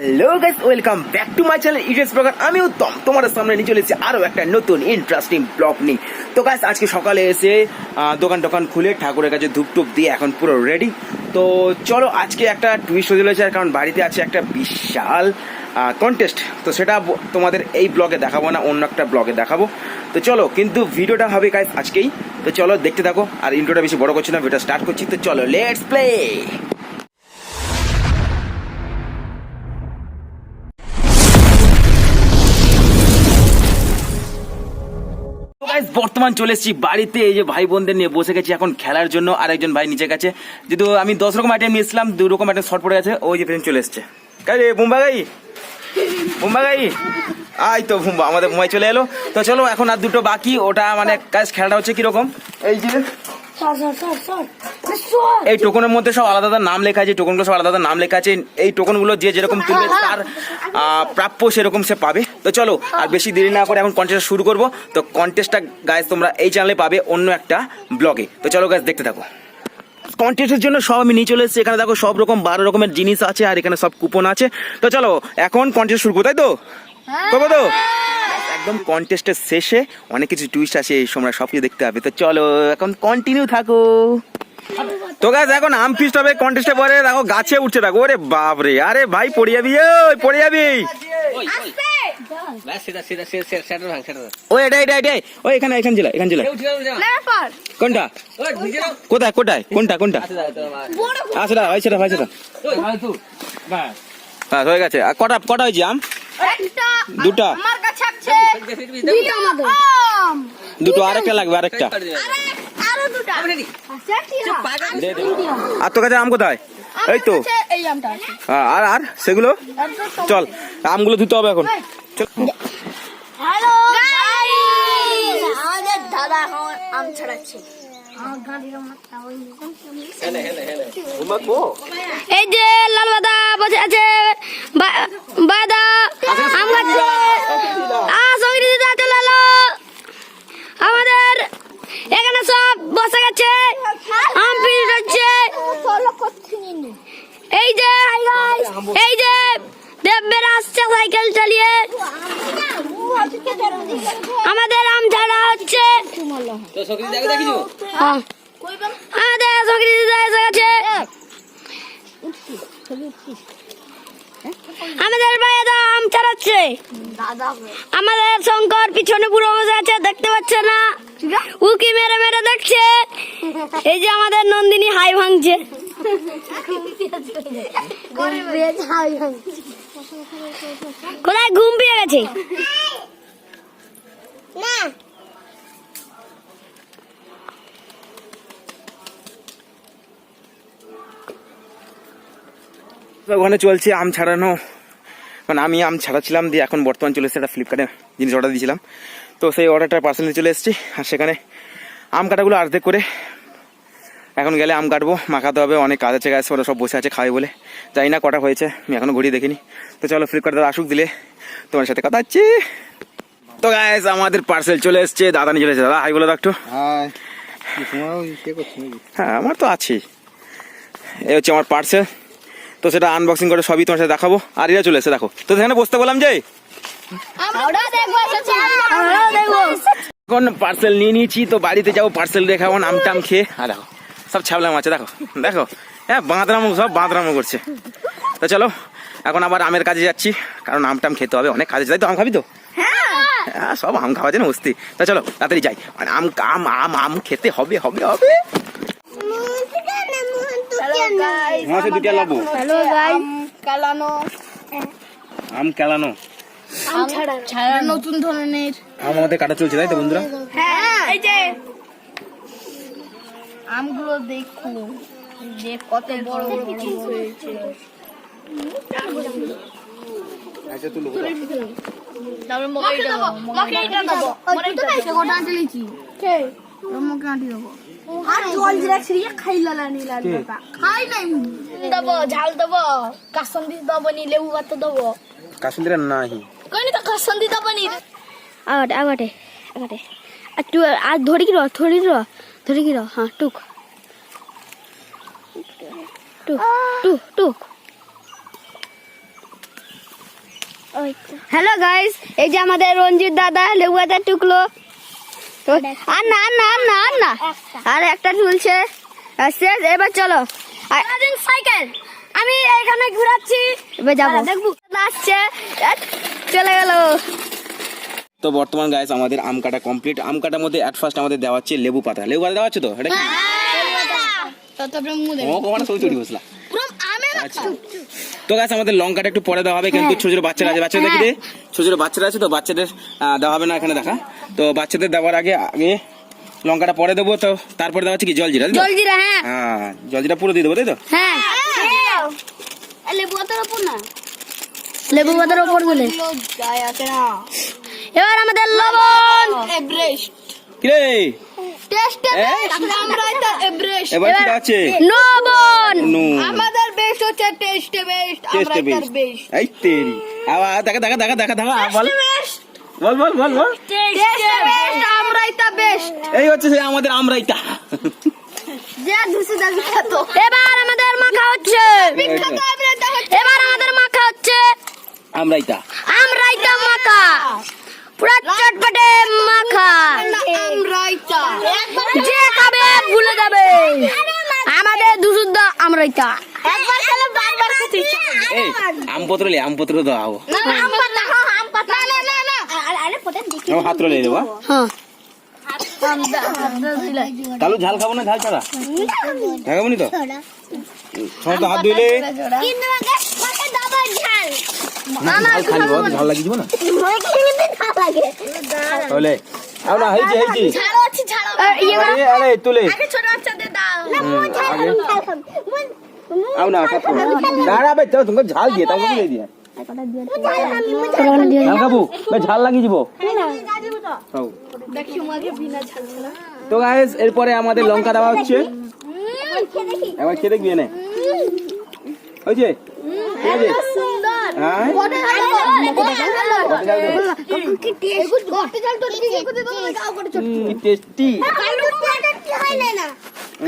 Hello guys, welcome back to my channel YouTube blogger. আমি উত্তম তোমাদের সামনে নিয়ে চলেছি আরো একটা নতুন ইন্টারেস্টিং ব্লগ নিয়ে। তো গাইস, আজকে সকালে এসে দোকান খুলে ঠাকুরের কাছে ধূপ টুপ দিয়ে এখন পুরো রেডি। তো চলো, আজকে একটা টুইস্ট হয়ে চলেছে, কারণ বাড়িতে আছে একটা বিশাল কন্টেস্ট। তো সেটা তোমাদের এই ব্লগে দেখাবো না, অন্য একটা ব্লগে দেখাবো। তো চলো, কিন্তু ভিডিওটা হবে গাইস আজকেই। তো চলো দেখতে থাকো, আর ইন্ট্রোটা বেশি বড় করছি না, ভিডিওটা স্টার্ট করছি। তো চলো, লেটস প্লে। বর্তমান চলে এসেছি বাড়িতে, এই যে ভাই বোনদের নিয়ে বসে গেছি এখন খেলার জন্য। আর একজন ভাই নিচে গেছে, যেহেতু আমি 10 রকম আইটেম নিয়েছিলাম, 2 রকম আইটেম শর্ট পড়ে গেছে। ওই যে ফ্রেন্ড চলে এসছে, কারে বুম্বাগাই আই তো বুম্বা, আমাদের মুম্বাই চলে এলো। তো চলো, এখন আর দুটো বাকি, ওটা মানে কাজ। খেলাটা হচ্ছে কিরকম, এই যে এই টোকনের মধ্যে সব আলাদা নাম লেখা আছে, টোকনগুলো সব আলাদা নাম লেখা আছে। এই টোকনগুলো যে যেরকম তুলবে তার প্রাপ্য সেরকম সে পাবে। তো চলো, আর বেশি দেরি না করে এখন কন্টেস্ট শুরু করবো। তো কন্টেস্টটা গাইস তোমরা এই চ্যানেলে পাবে অন্য একটা ব্লগে। তো চলো গাইস, দেখতে থাকো। কন্টেস্টের জন্য সব আমি নিয়ে চলে এসেছি। এখানে দেখো সব রকম 12 রকমের জিনিস আছে, আর এখানে সব কুপন আছে। তো চলো এখন কন্টেস্ট শুরু করবো, তাই তো করবো তো। একদম কন্টেস্টের শেষে অনেক কিছু টুইস্ট আছে, এই সময় সব কিছু দেখতে হবে। তো চলো এখন কন্টিনিউ থাকো। তো গাইস, এখন আম ফিস্ট হবে কন্টেস্টে পরে। দেখো গাছে উঠছে, দেখো ওরে বাপ রে, আরে ভাই পড়ে যাবি, ওই পড়ে যাবি। ওই এটা ওই এখানে ছিল কোনটা, কোথায় কোনটা সেটা ভাই হয়ে গেছে। কটা হয়েছে আম? দুটো, আরেকটা লাগবে, আরেকটা। আর তোর কাছে আম কোথায়? এই তো আর সেগুলো। চল, আমগুলো ধুতে হবে এখন। চল। দাদা আম ছাড়াচ্ছে। এই যে লাল বাদা বসে আছে, বাদা আম খাচ্ছে। চলে এলো আমাদের এখানে, সব বসে গেছে, আম ফিস্ট হচ্ছে। এই যে দেববের আসছে সাইকেল চালিয়ে, আমাদের আম ঝাড়া হচ্ছে। আমাদের সক্রিয় এসে গেছে, আমাদের ভাইয়া আম ছাড়াচ্ছে। আমাদের শঙ্কর পিছনে পুরো বসে আছে, দেখতে পাচ্ছে না, উকি মেরে মেরে দেখছে। এই যে আমাদের নন্দিনী হাই ভাঙছে, কোথায় ঘুম পেয়ে গেছে। ওখানে চলছে আম ছাড়ানো, মানে আমি আম ছাড়াচ্ছিলাম, দিয়ে এখন বর্তমান চলে এসেছে একটা ফ্লিপকার্টে জিনিস অর্ডার দিয়েছিলাম। তো সেই অর্ডারটা পার্সেল নিয়ে চলে এসেছি, আর সেখানে আম কাটাগুলো অর্ধেক করে এখন গেলে আম কাটবো, মাখাতে হবে, অনেক কাজ আছে। গাছ ওরা সব বসে আছে খাবে বলে, জানি না কটা হয়েছে, আমি এখনো ঘড়ি দেখিনি। তো চলো, ফ্লিপকার্ট দাদা আসুক, দিলে তোমার সাথে কথা হচ্ছে। তো গাইস, আমাদের পার্সেল চলে এসছে, দাদা নিয়ে চলে এসেছে। দাদা হাই বলে দাও একটু। হ্যাঁ, আমার তো আছেই। এই হচ্ছে আমার পার্সেল। তো সেটা আনবক্সিং করে সবই তোমার সাথে দেখাবো। আর এরা চলে এসে দেখো, তো সেখানে বসতে বললাম যে এখন পার্সেল নিয়ে নিয়েছি। তো বাড়িতে যাবো, পার্সেল দেখাবো, আমটাম খেয়ে। আর দেখো সব ছাবলাম আছে, দেখো হ্যাঁ, বাঁদরামো করছে। তো চলো, এখন আবার আমের কাজে যাচ্ছি, কারণ আমটাম খেতে হবে, অনেক কাজ আছে। তাই তো, আম খাবি তো? হ্যাঁ, সব আম খাওয়া যায় না বসতি। তো চলো তাড়াতাড়ি যাই, মানে আম খেতে হবে। আম কালানো নতুন ধরনের আম আমাদের কাটা চলছে, তাই তো বন্ধুরা? হ্যাঁ, এই যে আমগুলো দেখো, যে কত বড় হয়েছে। ঝাল দেবো, কাসন্দি দেবো, নি লেবু পাতা দেবো, কাসন্দি নাহি, কাসন্দি দেবো নি। আগটে একটু আর ধরে কি র, হ্যাঁ, টুক টুক টুক টুক হ্যালো গাইস, এই যে আমাদের রঞ্জিত দাদা লেবু গাছের টুকলো। তো আর না আর না আর না আর না আর একটা ঝুলছে। শেষ, এবার চলো। সাইকেল আমি এখানে ঘুরাচ্ছি, এবার যাবো দেখবো আসছে, চলে গেল। তো বর্তমান গাইস আমাদের আম কাটা কমপ্লিট। আম কাটার মধ্যে এট ফার্স্ট আমাদের দেওয়া হচ্ছে লেবু পাতা। লেবু পাতা দেওয়া হচ্ছে তো এটা কি? ও কমানো সই চড়ি বসলা। আচ্ছা, তো গাছ আমাদের লঙ্কাটা একটু পরে দেওয়া হবে, কিন্তু ছোট ছোট বাচ্চারা আছে, বাচ্চাদের দেখি দে, ছোট ছোট বাচ্চারা আছে তো বাচ্চাদের দেওয়া হবে না এখানে দেখা। তো বাচ্চাদের দেওয়ার আগে আগে লঙ্কাটা পরে দেবো। তো তারপরে দেওয়া হচ্ছে কি জলজিরা। জলজিরা, হ্যাঁ হ্যাঁ জলজিরা পুরো দিয়ে দেবো, তাই তো? হ্যাঁ, লেবু পাতার উপর না, লেবু পাতার উপর দিলে এবার আমাদের লবণ কিরে টেস্ট এবার কি আছে? লবণ আমাদের বেস্ট হচ্ছে টেস্ট বেস্ট, আমরা তার বেস্ট এই তেরি আবার দেখা দেখা দেখা দেখা দেখা বল বল বল বল বল টেস্ট বেস্ট, আমরাই তা বেস্ট। এই হচ্ছে সেই আমাদের আমরাইটা। যে দুসু দাবি খেতো এবার আমাদের মাখা হচ্ছে, এবার আমাদের মাখা হচ্ছে আমরাইটা আমরাইটা মাখা, পুরা চটপটে মাখা, আমরাই তা যে খাবে ভুলে যাবে আমাদের দুশুদ্ধ আমরাইটা। একবার খেলে বারবার খেতে ইচ্ছা করে। এই আম পত্র দাও। না না আম পাতা, আম পাতা না না না আরে পটা দেখি আমার হাত তুলে দেবো। হ্যাঁ, কালু ঝাল খাবো না, ঝাল ছাড়া খাবো নি তো সবাই তো হাত ধুইলে কিন্তু আগে পটা দাবার ঝাল না ঝাল খালি বল, ঝাল লাগিয়ে দিব না ঝাল লাগে তাহলে আও না হেইজি হেইজি ঝাল আছে ঝাল আরে আরে তুলে আগে ছোট বাচ্চাদের দাও না আগে আও না সব দাঁড়া বে তো তুমি ঝাল দিয়ে তাও বলে দিয়ে ঝাল খাবো বে ঝাল লাগিয়ে দিব। হও দেখি মাকে বিনা ঝাল ছাড়া তো গাইস এরপরে আমাদের লঙ্কা দেওয়া হচ্ছে, এবার খেয়ে দেখবি এনে হয়েছে সুন্দর হ্যাঁ পটা কি টেস্টি কালু চটকি হয় না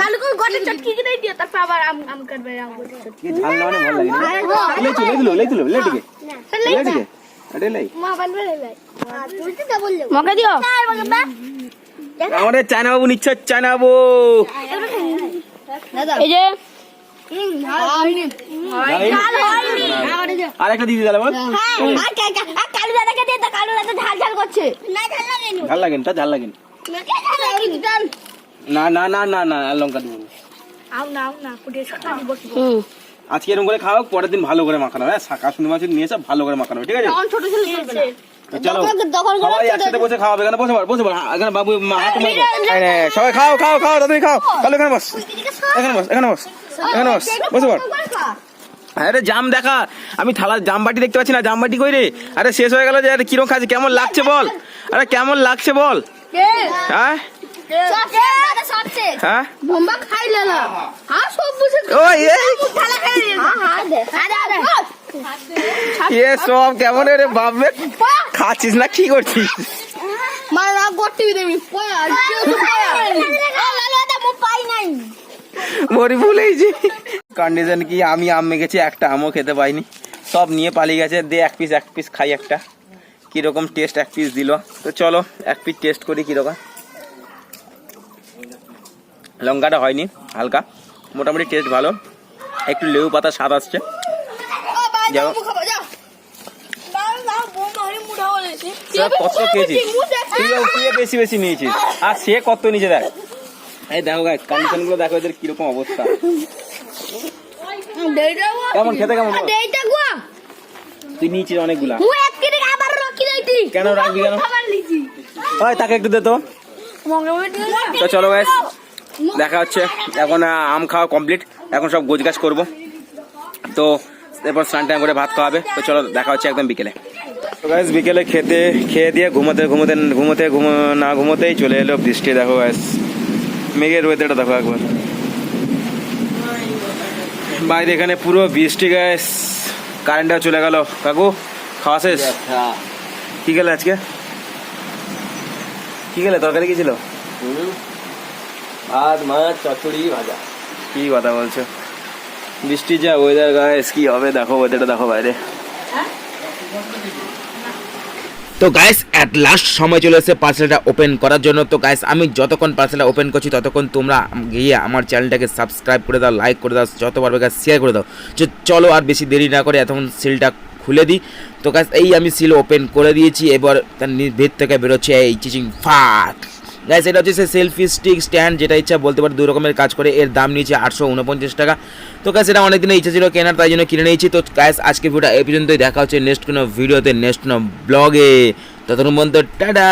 কালু কো গটে চটকি কি দেই দিও তারপর আবার আম করবে আম গটে চটকি কি ঝাল না মানে ভালো লাগে না লেচুলো লেটিকে আরে লাই মা বানবে লাই তুই তো বললো মাখা দিও। আমাদের চায়না বাবু নিচ্ছে, চায়না বাবু এই যে আর একটা দিদি তাহলে বল কালু দাদাকে দে তো কালু দাদা ঝাল ঝাল করছে না ঝাল লাগে ঝাল লাগেন তা ঝাল লাগেন না না না না না আর লঙ্কা দিব না। আও না পুড়ে ছটা দিব আজকে এরকম করে খাও, পরের দিন ভালো করে মাখানো হবে। কাশ্মীর মাছ নিয়ে এসে ভালো করে মাখানো হবে, ঠিক আছে? তখন ছোট ছেলে চলবে না তো চলো সবাই একসাথে বসে খাওয়াবে, এখানে বসে বল, বসে বল, এখানে বাবু মা হাত মারবে। এই নে, সবাই খাও খাও খাও তাড়াতাড়ি খাও, তাহলে এখানে বস এখানে বস এখানে বস এখানে বস বসে বল। আরে জাম দেখা, আমি থালা জাম বাটি দেখতে পাচ্ছি না, জাম বাটি কই রে? আরে শেষ হয়ে গেল যে, আরে কিরকম খাচ্ছি, কেমন লাগছে বল, আরে কেমন লাগছে বল। হ্যাঁ দাদা সবচেয়ে হ্যাঁ বোম্বা খাই লেলা হ্যাঁ সব বুঝে ওই এই থালা খাই হ্যাঁ দে আরে এ সব কেমন রে বাপরে, খাচ্ছিস না কি করছিস? মানে না গটি দেবি পয়া লালা দাদা মো পাই নাই মরি ভুলেইছি। কন্ডিশন কি, আমি আম মেখেছি, একটা আমও খেতে পাইনি, সব নিয়ে পালিয়ে গেছে। দে এক পিস খাই একটা, কিরকম টেস্ট এক পিস দিল। তো চলো এক পিস টেস্ট করি কিরকম। লঙ্কাটা হয়নি, হালকা, মোটামুটি টেস্ট ভালো, একটু লেবু পাতা স্বাদ আসছে। যাও কত খেয়েছি তুই বেশি বেশি নিয়েছিস, আর সে কত নিচে দেখ। এই দেখো গাইস কন্ডিশন গুলো দেখো এদের কিরকম অবস্থা, কেমন খেতে কেমন? এইটা গো তুই নিয়েছিস অনেকগুলা, মু এক কেটে আবার রাখি দিইতি কেন রাখবি কেন? খাবার লিছি ওই তাকে একটু দে তো। তো চলো গাইস দেখা হচ্ছে, এখন আম খাওয়া কমপ্লিট, এখন সব গোছগাছ করবো, তো এরপর স্নান টান করে ভাত খাওয়া হবে। তো চলো দেখা হচ্ছে একদম বিকেলে। তো গাইস বিকেলে খেয়ে দিয়ে ঘুমোতেই চলে এলো বৃষ্টি। দেখো গাইস মেঘের ওয়েদারটা দেখো একবার, বাইরে এখানে পুরো বৃষ্টি গাইস, কারেন্টটা চলে গেল। কাকু খাওয়া শেষ? কি গেলে আজকে, কি গেলে তরকারি কি ছিল? ভাত মাছ চচ্চড়ি ভাজা। কি কথা বলছো, বৃষ্টি যা ওয়েদার গাইস, কি হবে দেখো ওয়েদারটা দেখো বাইরে, তো গাইস অ্যাট লাস্ট সময় চলে এসেছে পার্সেলটা ওপেন করার জন্য। তো গাইস আমি যতক্ষণ পার্সেলটা ওপেন করছি ততক্ষণ তোমরা গিয়ে আমার চ্যানেলটাকে সাবস্ক্রাইব করে দাও, লাইক করে দাও, যত পারবে গাইস শেয়ার করে দাও। চলো আর বেশি দেরি না করে এতক্ষণ সিলটা খুলে দিই। তো গাইস এই আমি সিল ওপেন করে দিয়েছি, এবার তার ভিতর থেকে বেরোচ্ছে এই চিচিং ফাক। গাইস এটা হচ্ছে সেলফি স্টিক স্ট্যান্ড, যেটা ইচ্ছা বলতে পারো 2 রকমের কাজ করে। এর দাম নিয়েছে 849 টাকা। তো গাইস এটা অনেক দিনের ইচ্ছা ছিল কেনার, তাই জন্য কিনে নিয়েছি। তো গাইস আজকে ভিডিওটা এই পর্যন্তই, দেখা হচ্ছে নেক্সট কোনো ভিডিওতে, নেক্সট কোনো ব্লগে। ততক্ষণ পর্যন্ত টাটা।